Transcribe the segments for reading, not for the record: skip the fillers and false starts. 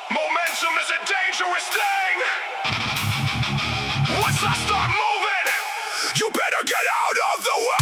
Momentum is a dangerous thing. Once I start moving, you better get out of the way.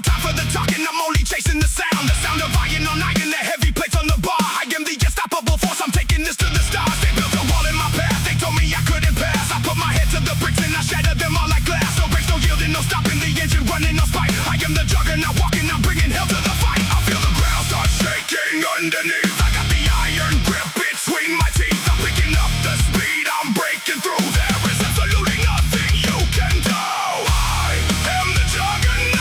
Time for the talking, I'm only chasing the sound. The sound of iron on iron, the heavy plates on the bar. I am the unstoppable force, I'm taking this to the stars. They built a wall in my path, they told me I couldn't pass. I put my head to the bricks and I shattered them all like glass. No brakes, no yielding, no stopping, the engine running on spike. I am the juggernaut walking, I'm bringing hell to the fight. I feel the ground start shaking underneath. I got the iron grip between my teeth. I'm picking up the speed, I'm breaking through. There is absolutely nothing you can do. I am the juggernaut.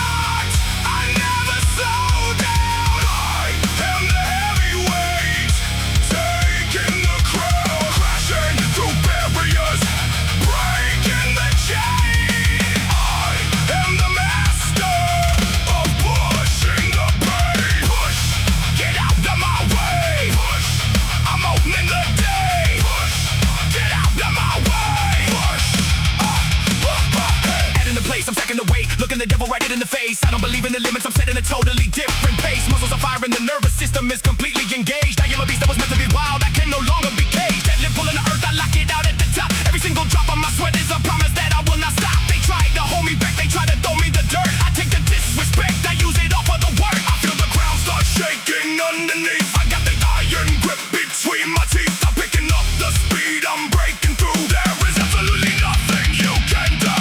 I'm second the weight, looking the devil right in the face. I don't believe in the limits, I'm setting a totally different pace. Muscles are firing, the nervous system is completely engaged. I am a beast that was meant to be wild, I can no longer be caged. Deadlift pulling the earth, I lock it out at the top. Every single drop of my sweat is a promise that I will not stop. They tried to hold me back, they tried to throw me the dirt. I take the disrespect, I use it all for the work. I feel the ground start shaking underneath. I got the iron grip between my teeth. I'm picking up the speed, I'm breaking through. There is absolutely nothing you can do.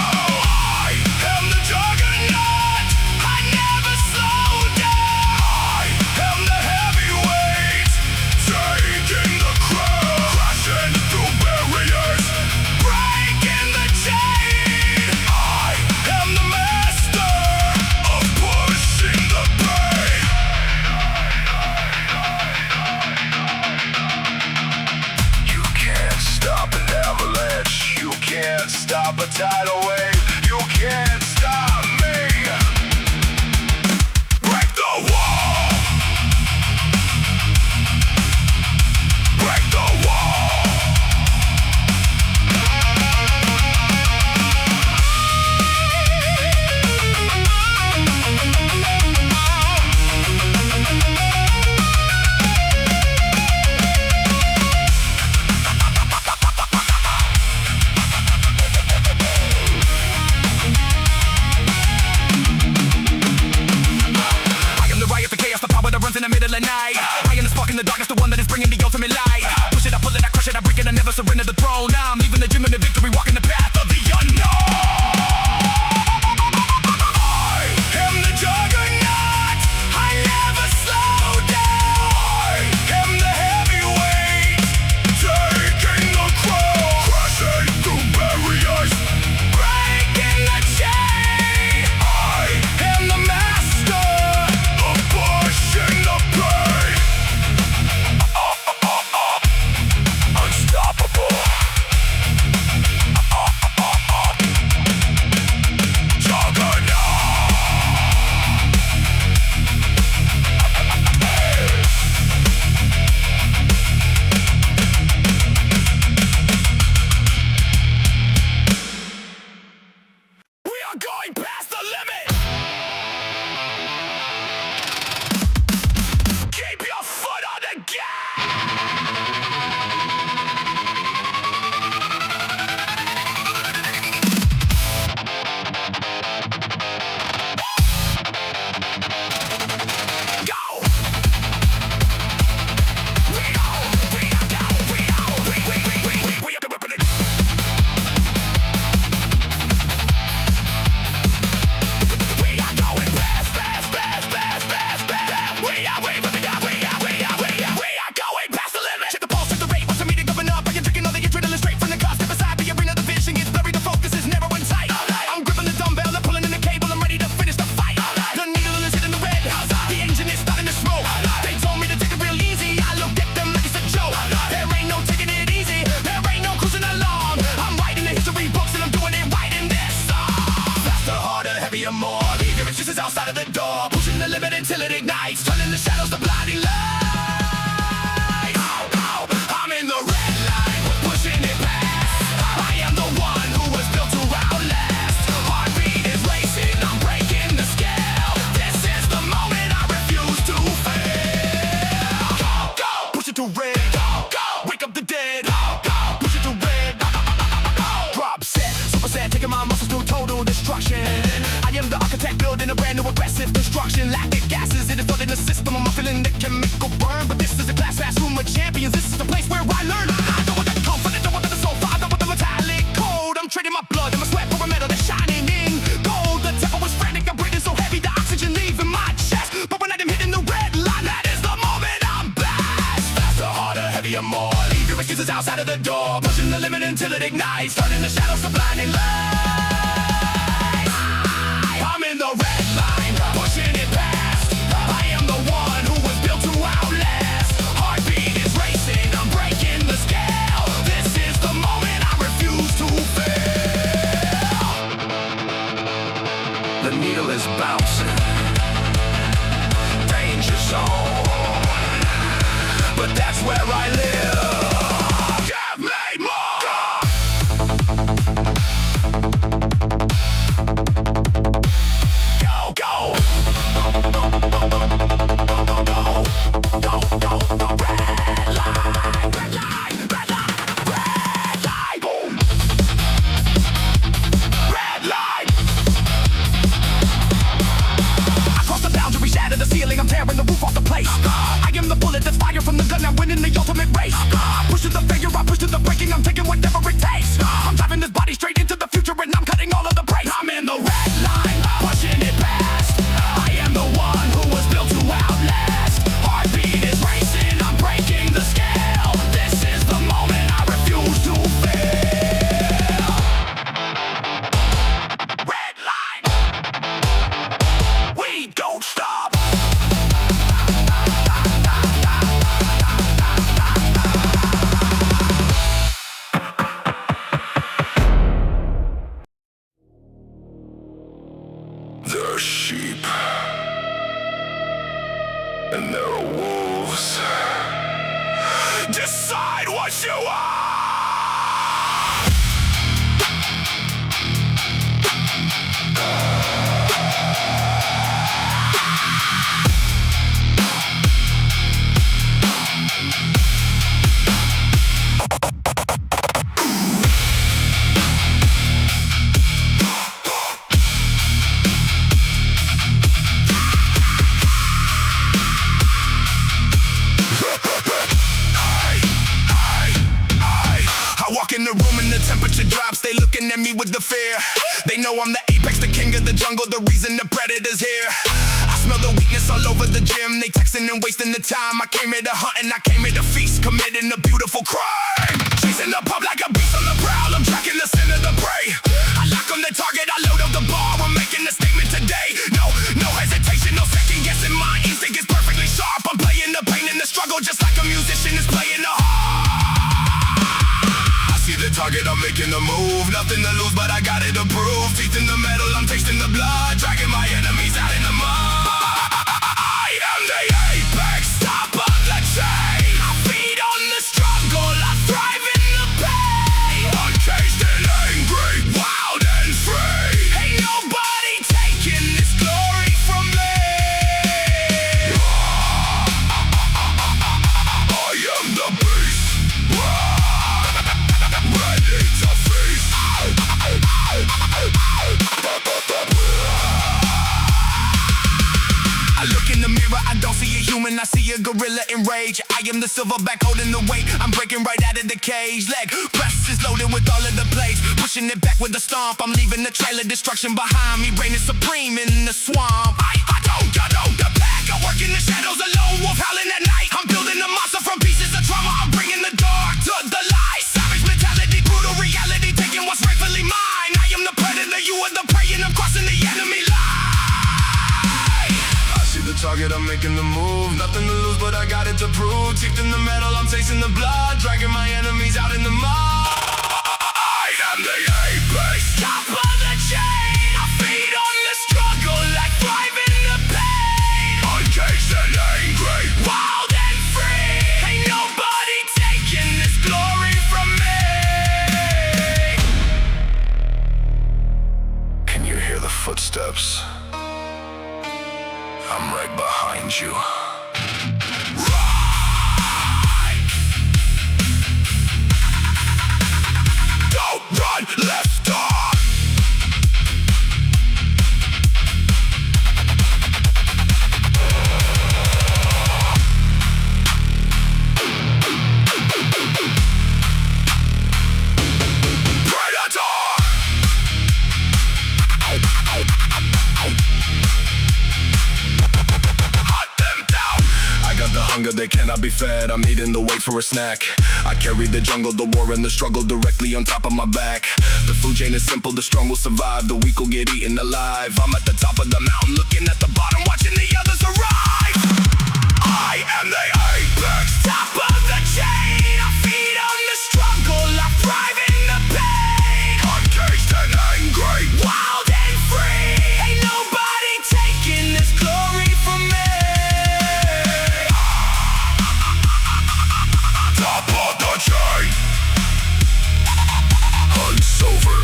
Stop a tidal wave, you can't stop me. Break the wall. Break the wall. In the middle of night, I am the spark in the darkness, the one that is bringing the ultimate light. Push it, I pull it, I crush it, I break it, I never surrender the throne. Now I'm leaving the gym in the victory, walking the path of the unknown. I am the juggernaut, I never slow down. I am the heavyweight, taking the crown, crashing through barriers, breaking the chain. I am the master of pushing the pain. Unstoppable. taking my muscles through total destruction. I am the architect building a brand new aggressive construction. Lactic gases, it is flooding the system. I'm feeling the chemical burn. But this is a classroom of champions. This is the place where I learn. I don't want the confidence, don't want the soul, I don't want the metallic code. I'm trading my blood and my sweat for a metal that's shining in gold. The tempo was frantic, I'm breathing so heavy, the oxygen leaving my chest. But when I am hitting the red line, that is the moment I'm blessed. Faster, harder, heavier, more. Leave your excuses outside of the door. Pushing the limit until it ignites, turning the shadows to blinding lights. I'm in the red line, pushing it past. I am the one who was built to outlast. Heartbeat is racing, I'm breaking the scale. This is the moment I refuse to fail. The needle is bouncing, danger zone. But that's where I live. Give me more. Go, go. Go, red line, red line, red line, red line, boom. Red line. I cross the boundary, shatter the ceiling, I'm tearing the roof off the place. I am the bullet that's fired from the gun, I'm winning the ultimate race. Push to the failure, I push to the breaking, I'm taking whatever it takes. I'm driving this body straight into the future and I'm cutting all of the brakes. I'm in the red line, pushing it past. I am the one who was built to outlast. Heartbeat is racing, I'm breaking the scale. This is the moment I refuse to fail. Red line, we don't stop. There are sheep, and there are wolves. Decide what you are! In the room and the temperature drops, they looking at me with the fear. They know I'm the apex, the king of the jungle, the reason the predator's here. I smell the weakness all over the gym. They texting and wasting the time. I came here to hunt and I came here to feast, committing a beautiful crime. Chasing the pub like a beast on the prowl, I'm tracking the sin of the prey. I lock on the target, I load up the bar, I'm making a statement today. No hesitation, no second guessing, my instinct is perfectly sharp. I'm playing the pain and the struggle just like a musician is playing the harp. The target, I'm making the move. Nothing to lose, but I got it to prove. Teeth in the metal, I'm tasting the blood, dragging my enemies out in the mud. I am the apex, top of the chain. I feed on the struggle, I thrive in the pain. Uncaged and angry, wild and free. Ain't nobody taking this glory from me. I am the beast. Ready to feast. I look in the mirror, I don't see a human, I see a gorilla in rage. I am the silverback holding the weight, I'm breaking right out of the cage. Leg press is loaded with all of the plates, pushing it back with a stomp. I'm leaving the trail of destruction behind me, reigning supreme in the swamp. I don't the pack, I work in the shadows alone, wolf howling at night. I'm building a monster from pieces of trauma, I'm bringing the dark to the light. Savage mentality, brutal reality, taking what's rightfully mine. I am the predator, you are the prey, and I'm crossing the enemy line. I see the target, I'm making the move. Nothing to lose, but I got it to prove. Teeth in the metal, I'm tasting the blood, dragging my enemies out in the mud. I am the apex, top of the chain. I feed on the struggle, like thrive in the pain. Uncaged and angry, wild and free. Ain't nobody taking this glory from me. Can you hear the footsteps? I'm right behind you. Right! Don't run, left arm! hunger, they cannot be fed. I'm eating the weight for a snack. I carry the jungle, the war and the struggle directly on top of my back. The food chain is simple, the strong will survive, the weak will get eaten alive. I'm at the top of the mountain, looking at the bottom, watching the others arrive. I am the apex, top of the chain. I feed on the struggle, I thrive in the pain. Uncaged and angry, Wild and free, ain't nobody taking this glory from me. top of the chain. Hunt's over.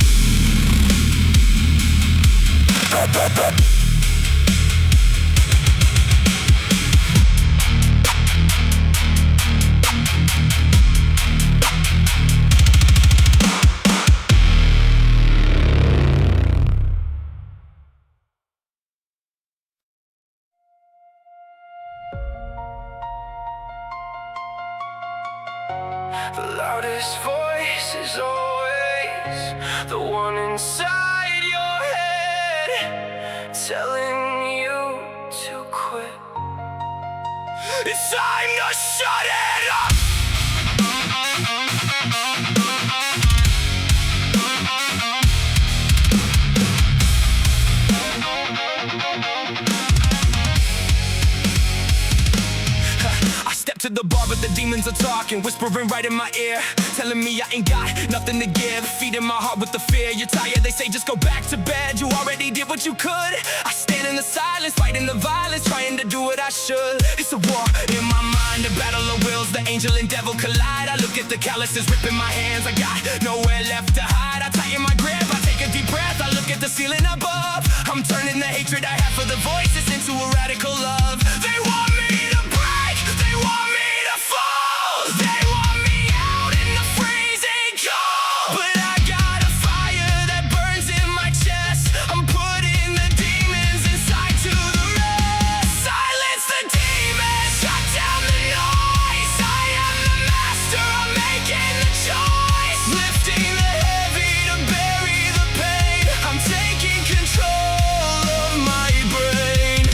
The loudest voice is always the one inside your head, telling you to quit. It's time to shut it up. To the bar, but the demons are talking, whispering right in my ear, telling me I ain't got nothing to give, feeding my heart with the fear. You're tired, they say just go back to bed. You already did what you could. I stand in the silence, fighting the violence, trying to do what I should. It's a war in my mind, a battle of wills, the angel and devil collide. I look at the calluses ripping my hands, I got nowhere left to hide. I tighten my grip, I take a deep breath, I look at the ceiling above. I'm turning the hatred I have for the voices into a radical love. They want me to break, they want me to fall, they want me out in the freezing cold. But I got a fire that burns in my chest, I'm putting the demons inside to the rest. Silence the demons, shut down the noise. I am the master, I'm making the choice. Lifting the heavy to bury the pain, I'm taking control of my brain.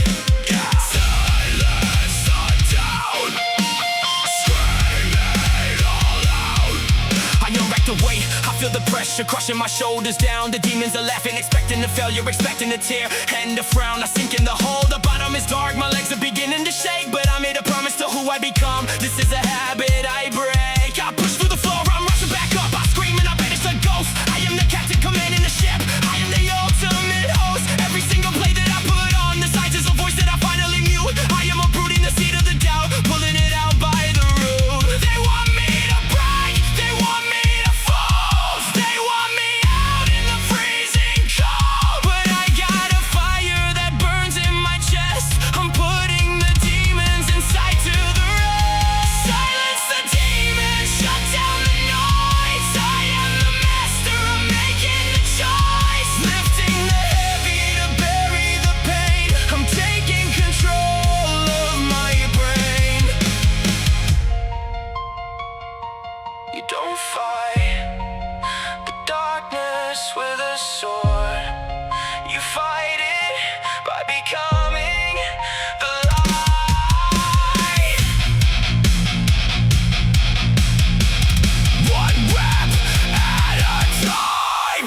Silence the doubt, scream it all out. I unwrap the weight, I feel the pressure crushing my shoulders down. The demons are laughing, expecting a failure, expecting a tear and a frown. I sink in the hole, the bottom is dark, my legs are beginning to shake, but I made a promise to who I become. This is a habit I break. I push through the floor, I'm rushing back up, I scream and I banish the ghost. I am the captain commanding the ship, I am the ultimate host. Every single play that I put on, the signs is a voice that I finally mute. I am uprooting the seed of the doubt, pulling it out by the root. They want me to break, they want me to fall, they want me out in the freezing cold. But I got a fire that burns in my chest, I'm putting the demons inside to the rest. Silence the demons, shut down the noise. I am the master, I'm making the choice. Lifting the heavy to bury the pain, I'm taking control of my brain. You don't fight the darkness with a sword, you fight it by becoming the light. One rep at a time.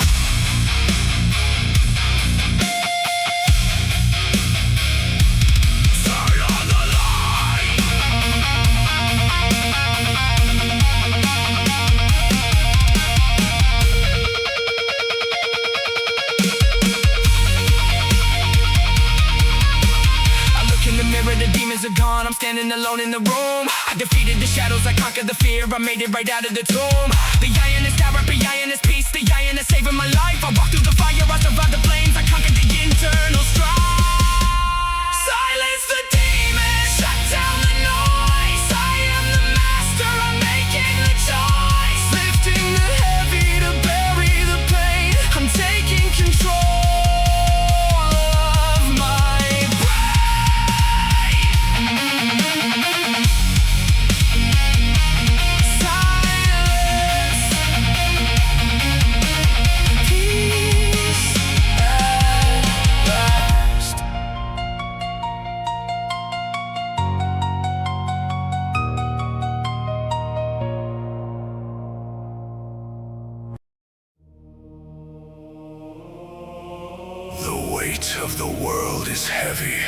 Stay on the line. I look in the mirror, the demons are gone, I'm standing alone in the room. I defeated the shadows, I conquered the fear, I made it right out of the tomb. The iron is power, the iron is peace, the iron is saving my life. I walked through the fire, I survived the flames, I conquered the internal strife. Silence the demons, shut down the noise. I am the master, I'm making the choice. Lifting the heavy to bury the pain, I'm taking control of my brain. Silence the weight of the world is heavy.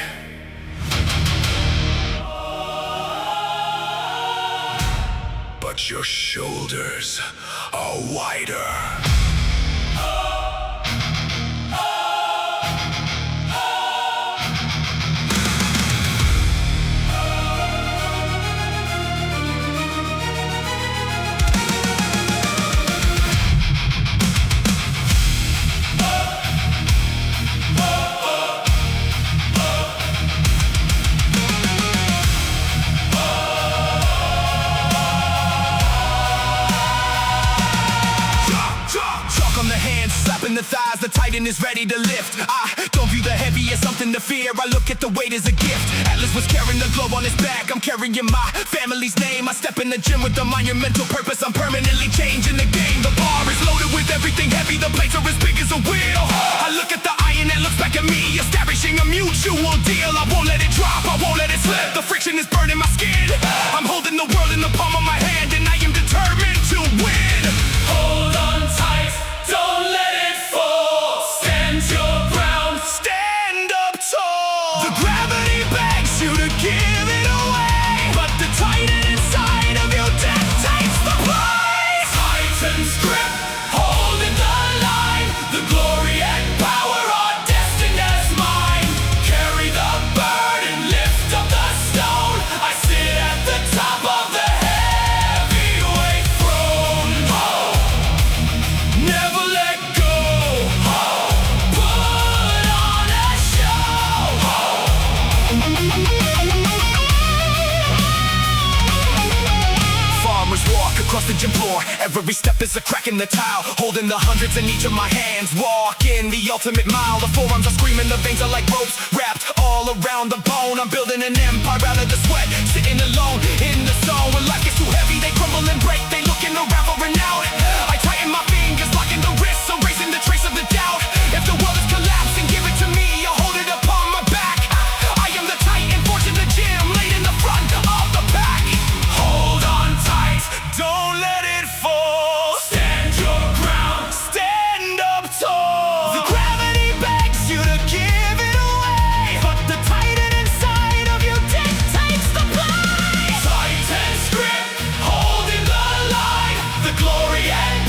But your shoulders are wider. Slapping the thighs, the titan is ready to lift. I don't view the heavy as something to fear. I look at the weight as a gift. Atlas was carrying the globe on his back. I'm carrying my family's name. I step in the gym with a monumental purpose. I'm permanently changing the game. The bar is loaded with everything heavy. The plates are as big as a wheel. I look at the iron and looks back at me, establishing a mutual deal. I won't let it drop, I won't let it slip. The friction is burning my skin. I'm holding the world in the palm of my hand, and I am determined to win. Hold on tight, don't let it fall. Stand your ground, stand up tall. The gravity begs you to give it away, but the titan inside of you dictates the play. Titan's grip, holding the line. The glory and power are destined as mine. Carry the burden, lift up the stone. I sit at the top of the heavyweight throne. Never let go. Put on a show. Farmers walk across the gym floor. Every step is a crack in the tile. Holding the hundreds in each of my hands. Walking the ultimate mile. The forearms are screaming, the veins are like ropes wrapped all around the bone. I'm building an empire out of the sweat. Sitting alone in the zone. When life gets too heavy, they crumble and break. They looking around for an out. I tighten my fingers, locking the wrists, erasing the trace of the doubt. If the world is collapsing, give it to me. I'll hold it upon my back. I am the titan, forged in the gym, laid in the front of the pack. Hold on tight, Don't let it fall. stand your ground. Stand up tall. The gravity begs you to give it away, but the titan inside of you dictates the play. Titan's grip, holding the line. The glory and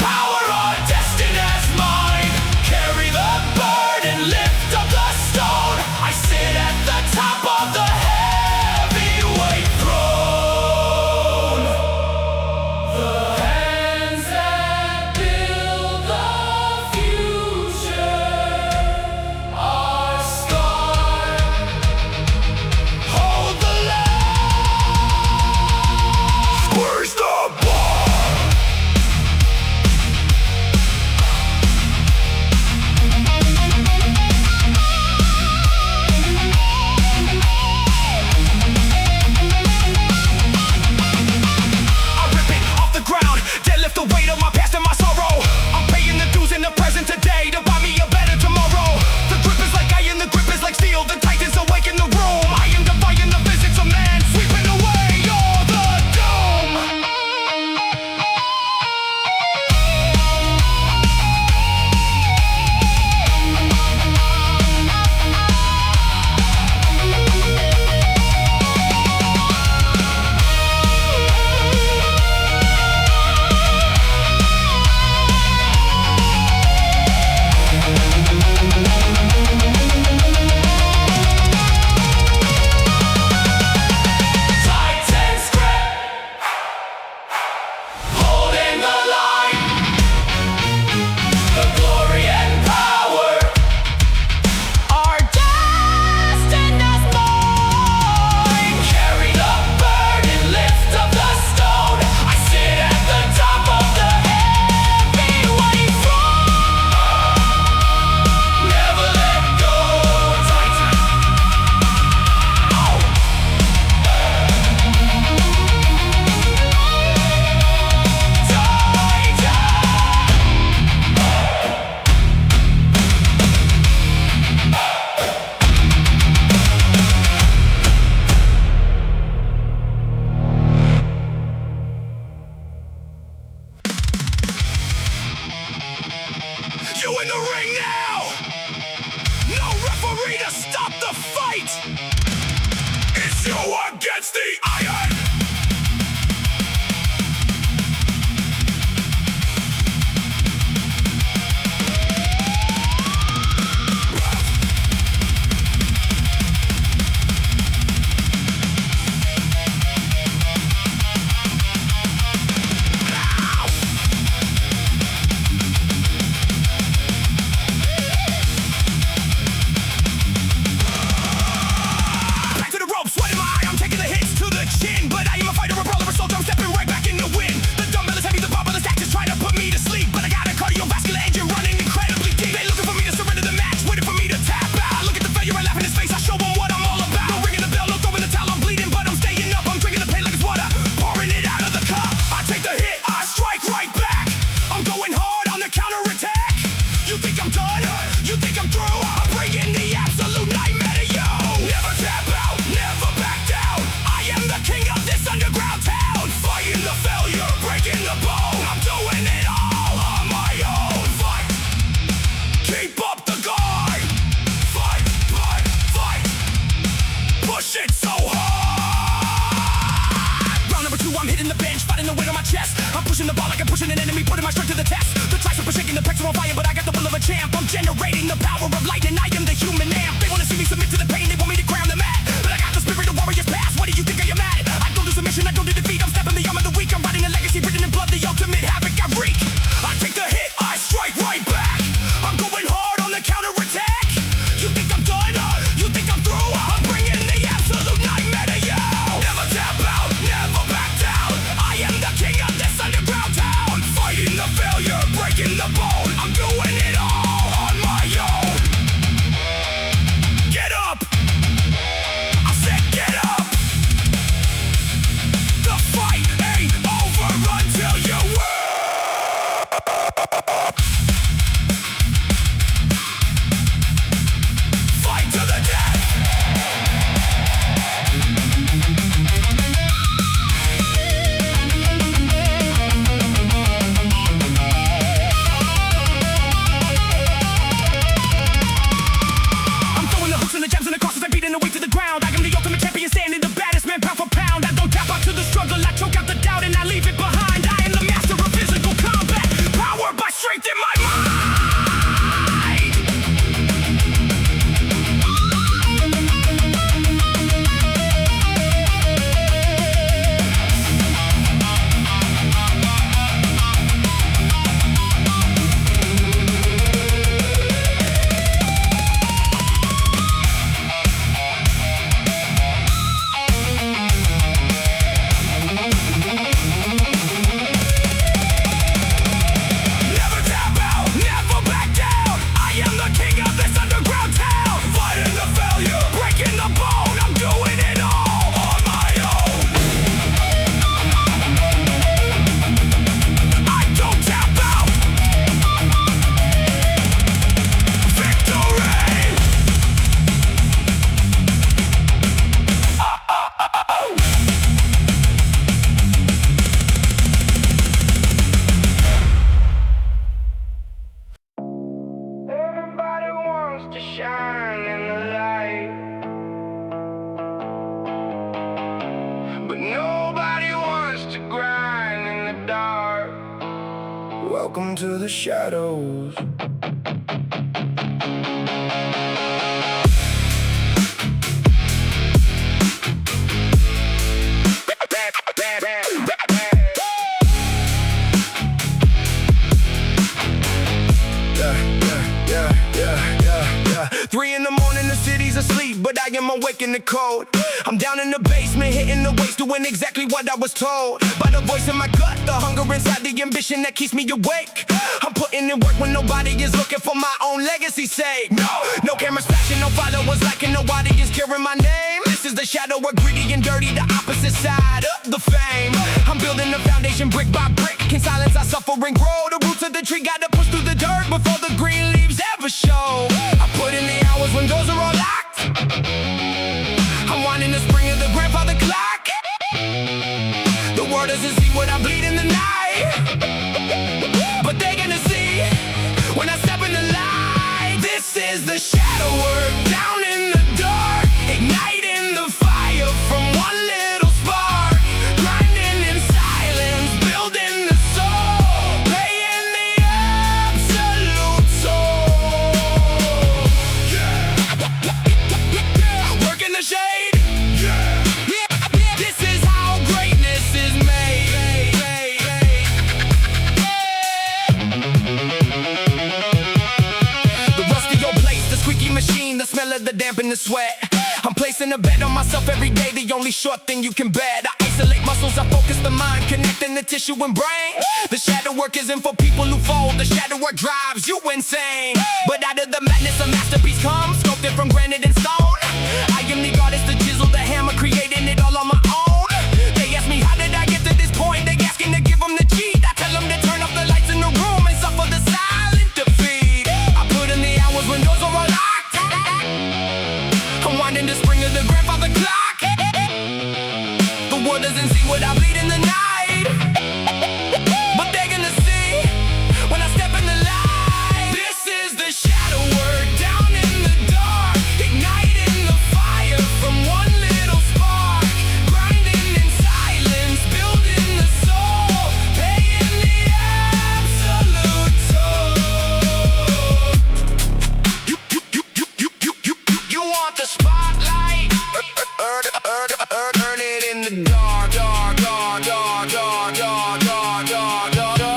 fight. It's you against the iron. Pushing the ball like I'm pushing an enemy, putting my strength to the test. The triceps are shaking, the pecs are on fire, but I got the will of a champ. I'm generating the power of lightning, I am the human amp. They wanna see me submit to the pain, they want me to crown them at. But I got the spirit of warriors past, what do you think I am at? I don't do submission, I don't do defeat, I'm stepping the arm of the weak. I'm writing a legacy written in blood, the ultimate havoc I wreak. I take the hit, I strike right back. I'm going hard on the counter-attack. You think I'm done? You think I'm through? I'm bringing the absolute nightmare to you. Never tap out, never back down. I am the king of this underground town. Fighting the failure, breaking the bone. I'm doing it all on my own. Get up! I said get up! The fight ain't over until you win! Fight to the death! I'm throwing the hooks and the jabs and the crosses, I'm beating the weight to the ground. I am the ultimate champion, standing the baddest man pound for pound. I don't tap out to the struggle, I choke out the doubt and I leave it behind. I am the master of physical combat, powered by strength in my mind. Never tap out, never back down. I am the king of this underground town. Fighting the failure, breaking the bone. I'm doing it all on my own. I don't tap out. Victory! Everybody wants to shine in the light, but nobody wants to grind in the dark. Welcome to the shadows. Yeah. 3 in the morning, the city's asleep, but I am awake in the cold. I'm down in the basement, hitting the waist, doing exactly what I was told. By the voice in my gut, the hunger inside, the ambition that keeps me awake. I'm putting in work when nobody is looking for my own legacy's sake. No cameras flashing, no followers liking, nobody is carrying my name. This is the shadow of greedy and dirty, the opposite side of the fame. I'm building the foundation brick by brick. Can silence our suffering grow? The roots of the tree gotta push through the dirt before the green leaves ever show. I put in the hours when doors are all locked. I'm winding the spring of the grandfather clock. The world doesn't see what I bleed in the night, but they're gonna see when I step in the light. This is the shadow work down in the dark. smell of the damp and the sweat. I'm placing a bet on myself every day, the only short thing you can bet. I isolate muscles, I focus the mind, connecting the tissue and brain. The shadow work isn't for people who fold, the shadow work drives you insane. But out of the madness a masterpiece comes, sculpted from granite and stone. I am the artist, the chisel, the hammer, creating it all on my own. They ask me how did I get to this point, they asking to give them the cheat. I tell them to turn off the lights in the room and suffer the silent defeat. I put in the hours when doors are unlocked. I'm winding the spring of the grandfather clock. The world doesn't see what I bleed in the night, but they're gonna see when I step in the light. This is the shadow work, down in the dark, igniting the fire from one little spark, grinding in silence, building the soul, paying the absolute toll. You want the spotlight? Earn it in the dark, dark, dark, dark, dark, dark, dark, dark, dark, dark.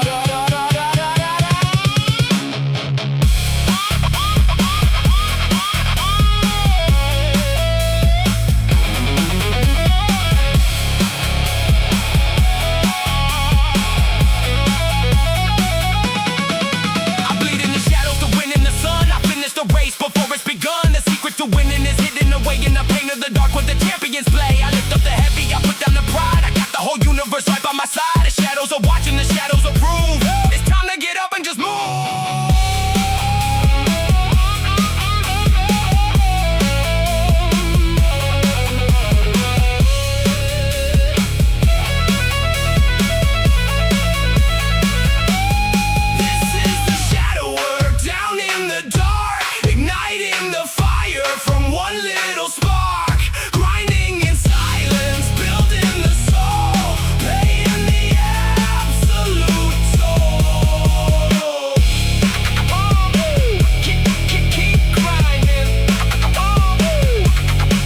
I bleed in the shadows to win in the sun. I finish the race before it's begun. The secret to winning is hidden away in the pain of the dark when the champions play. I lift up the heavy, I put down the pride. I got the whole universe right by my side. The shadows are watching, the shadows approve. It's time to get up and just move. This is the shadow work, down in the dark, igniting the fire from one little spark, grinding in silence, building the soul, paying the absolute toll. Keep grinding.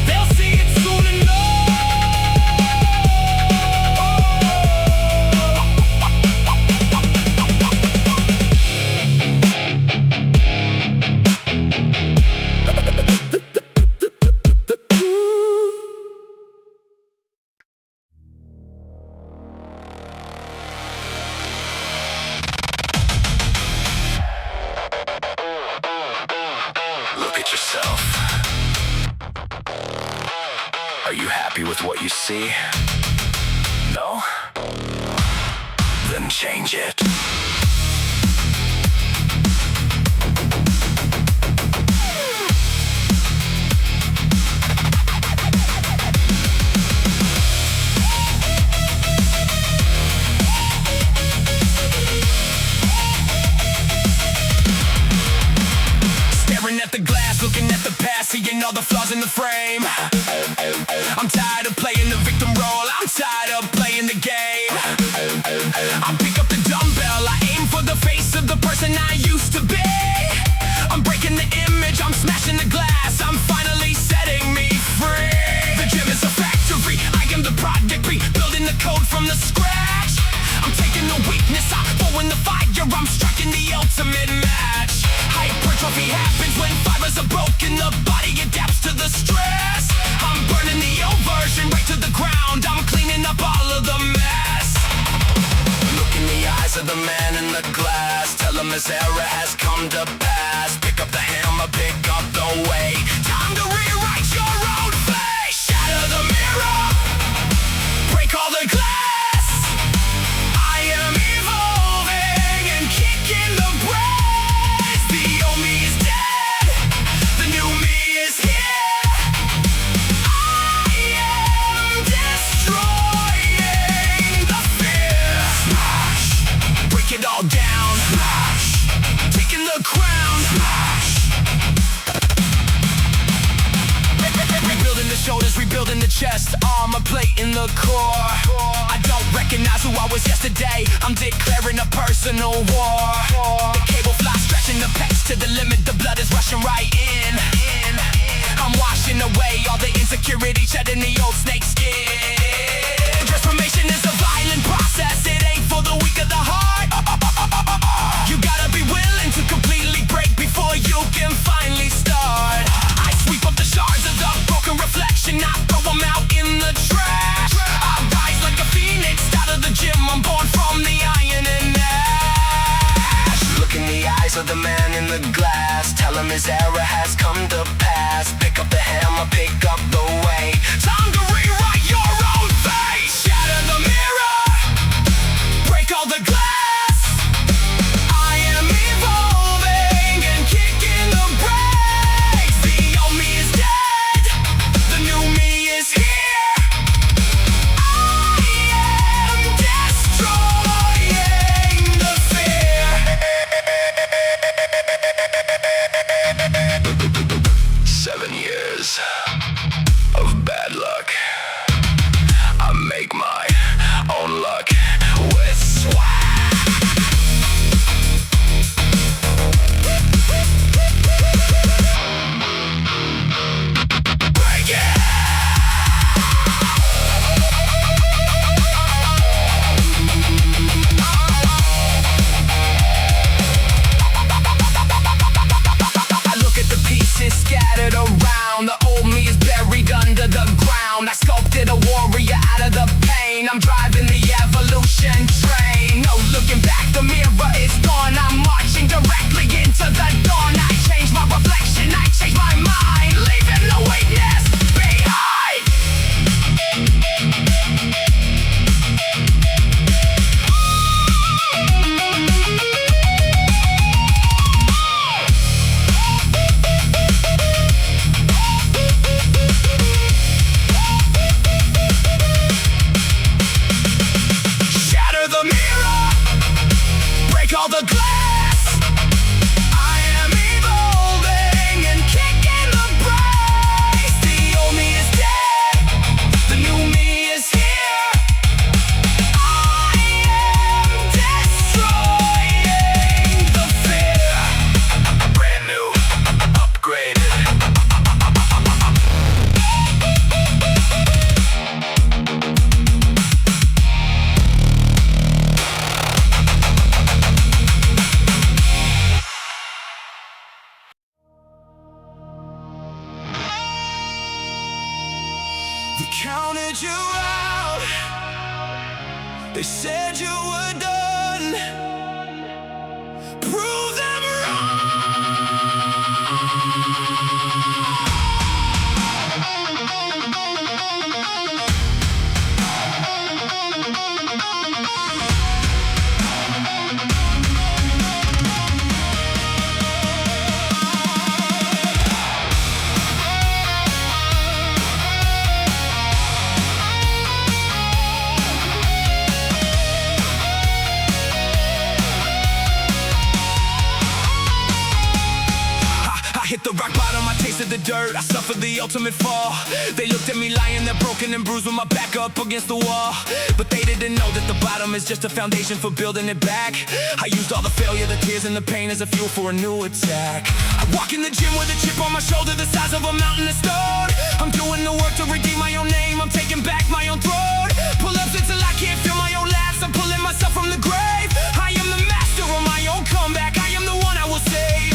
They'll see it soon enough. Look at yourself. Are you happy with what you see? No? Then change it. Staring at the glass, looking at the past, seeing all the flaws in the frame. I'm tired of playing the victim role, I'm tired of playing the game. I pick up the dumbbell, I aim for the face of the person I used to be. I'm breaking the image, I'm smashing the glass, I'm finally setting me free. The gym is a factory, I am the product, building the code from the scratch. I'm taking the weakness, I'm throwing the fire, I'm striking the ultimate match. Hypertrophy happens when fibers are broken, the body adapts to the stress. I'm burning the old version right to the ground, I'm cleaning up all of the mess. Look in the eyes of the man in the glass, tell him his era has come to pass. Pick up the hammer, pick up the weight, time to rewrite your own fate. Shatter the mirror, break all the glass. I am evolving and kicking the brass. The old me is dead, the new me is here. I am destroying the fear. Smash, break it all down. Smash, taking the crown. Smash, rebuilding the shoulders, rebuilding the chest, armor plate in the core. I don't recognize who I was yesterday, I'm declaring a personal war. The cable fly stretching the pecs to the limit, the blood is rushing right in. I'm washing away all the insecurity, shedding the old snake skin. Transformation is a violent process, it ain't for the weak of the heart. You gotta be willing to completely break before you can finally start. I sweep answer the man in the glass. Tell him his era has come to pass. Pick up the hammer, pick up the weight. Time to rewrite your own fate. Shatter the mirror, break all the glass. I am evolving and kicking the brakes. The old me is dead, the new me is here. I am destroying the fear. 7 years of bad luck. I make my own luck with swag. Break it. I look at the pieces scattered around. The old me is buried under the ground. I sculpted a warrior out of the pain. I'm driving the evolution train. No looking back, the mirror is gone. I'm marching directly into the dawn. I change my reflection, I change my mind, leaving the weakness behind. Shatter the mirror, break all the glass. I am evolving and kicking the brakes. The old me is dead, the new me is here. I am destroying the fear. Brand new, upgraded. They counted you out. They said you were done. Prove them wrong. I hit the rock bottom, I tasted the dirt, I suffered the ultimate fall. They looked at me lying there broken and bruised with my back up against the wall. But they didn't know that the bottom is just a foundation for building it back. I used all the failure, the tears and the pain as a fuel for a new attack. I walk in the gym with a chip on my shoulder the size of a mountain of stone. I'm doing the work to redeem my own name, I'm taking back my own throne. Pull ups until I can't feel my own lats, I'm pulling myself from the grave. I am the master of my own comeback, I am the one I will save.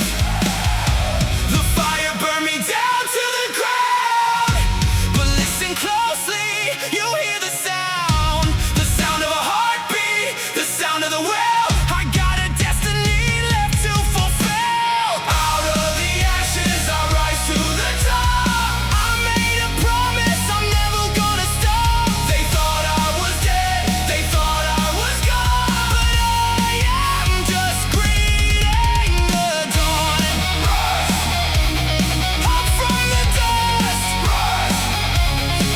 The fire burned me down to the ground. But listen closely, you hear the sound of a heartbeat, the sound of the will. I got a destiny left to fulfill. Out of the ashes I rise to the top. I made a promise I'm never gonna stop. They thought I was dead, they thought I was gone, but I am just greeting the dawn. Up from the dust,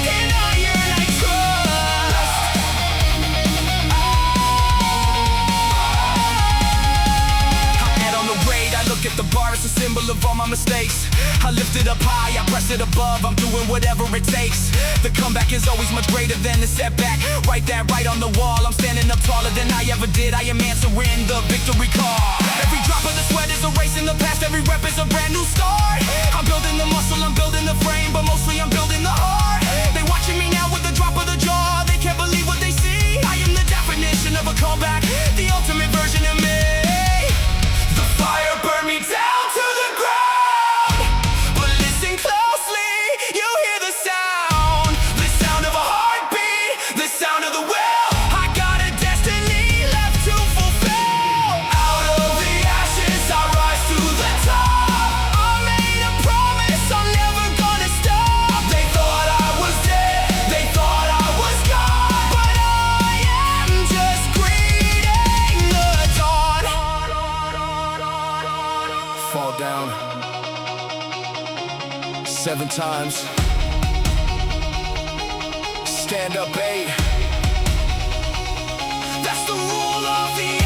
in iron I trust. I add on the weight, I look at the bar as a symbol of all my mistakes. I lift it up high, I press it above, I'm doing whatever it takes. The comeback is always much greater than the setback. Write that right on the wall, I'm standing up taller than I ever did. I am answering the victory call. Every drop of the sweat is erasing the past, every rep is a brand new start. I'm building the muscle, I'm building the frame, but mostly I'm building the heart. They watching me now with the drop of the jaw, they can't believe what they see. I am the definition of a comeback, the ultimate version of me. The fire burned me down to the ground. But listen closely, you hear the sound of a heartbeat, the sound of the will. I got a destiny left to fulfill. Out of the ashes I rise. 7 times. Stand up 8. That's the rule of the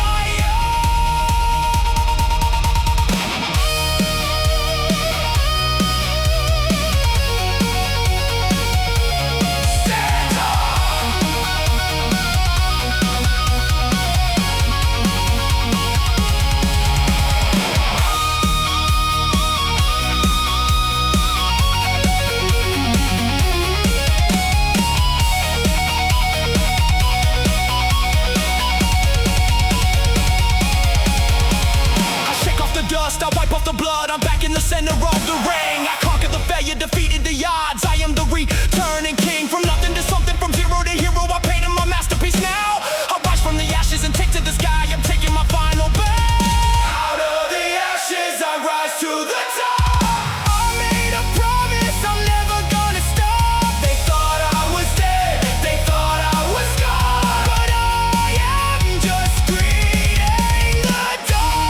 I wipe off the blood, I'm back in the center of the ring. I conquered the failure, defeated the odds. I am the returning king. From nothing to something, from zero to hero, I painted my masterpiece now. I rise from the ashes and take to the sky. I'm taking my final bow. Out of the ashes I rise to the top. I made a promise, I'm never gonna stop. They thought I was dead, they thought I was gone, but I am just greeting the dawn.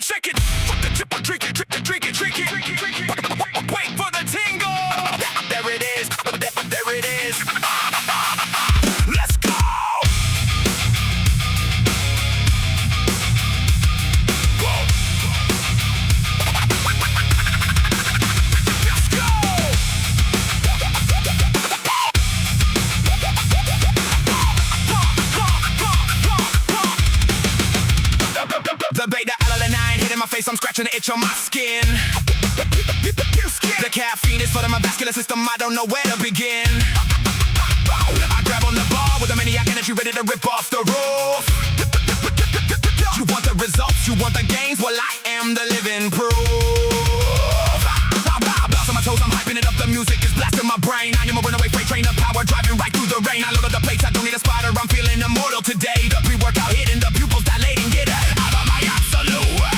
Shake it, fuck the tip, drink it, drink it. Wait for the tingle. There it is, there it is. Let's go. Whoa. Let's go. The beta alanine hitting my face, I'm scratching the itch on my skin. The caffeine is flooding my vascular system, I don't know where to begin. I grab on the bar with a maniac energy ready to rip off the roof. You want the results, you want the gains, well I am the living proof. Bounce on my toes, I'm hyping it up, the music is blasting my brain. I am a runaway freight train of power, driving right through the rain. I load up the plates, I don't need a spider, I'm feeling immortal today. The pre-workout hitting, the pupils dilating, get out of my absolute way.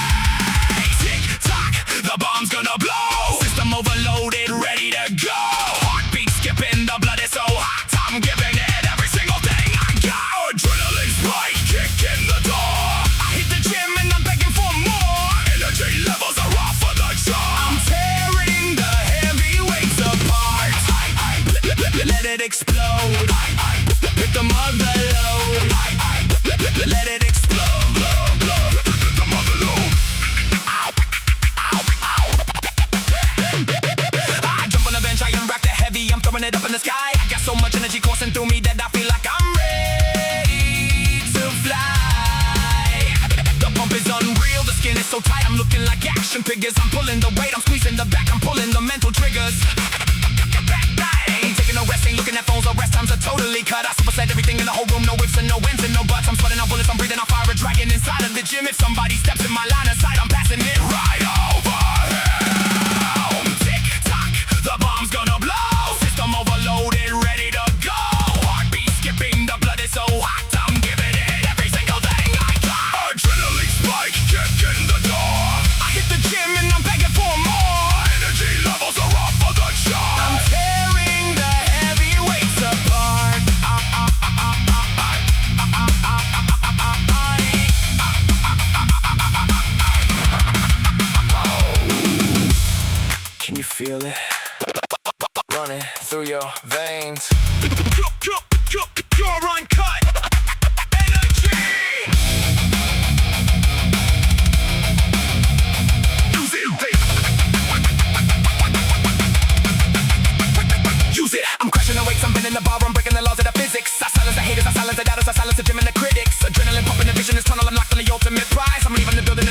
Tick-tock, the bomb's gonna blow. System overloaded, ready to go. Heartbeat skipping, the blood is so hot, I'm giving it every single thing I got. Adrenaline spike, kick in the door. I hit the gym and I'm begging for more. Energy levels are off for the chart. I'm tearing the heavyweights apart. Let it explode. Hit the mother load. Let it explode. The mother load. I jump on the bench, I unwrap the heavy, I'm throwing it up in the sky. I got so much energy coursing through me that I feel like I'm ready to fly. The pump is unreal, the skin is so tight, I'm looking like action figures. I'm pulling the weight, I'm squeezing the back, I'm pulling the mental triggers. Ain't taking no rest, ain't looking at phones, the rest times are totally cut. I superset everything in the whole room, no ifs and no wins and no buts. I'm sweating out bullets, I'm breathing out fire, a dragon inside of the gym. If somebody steps in my line of sight, I'm passing it right over hell. Tick-tock, the bomb's gonna blow. System overloaded, ready to go. Heartbeat skipping, the blood is so hot, I'm giving it every single thing I got. Adrenaline spike, kick in the door. I hit the gym and I'm begging for more. Energy levels are off for the chart. I'm tearing the heavyweights apart. Can you feel it? Running through your veins. You're uncut. Energy. Use it. I'm crashing the weights, I'm bending the bar, I'm breaking the laws of the physics. I silence the haters, I silence the doubters, I silence the gym and the critics. Adrenaline pumping, the vision is tunnel, I'm locked on the ultimate prize. I'm leaving the building.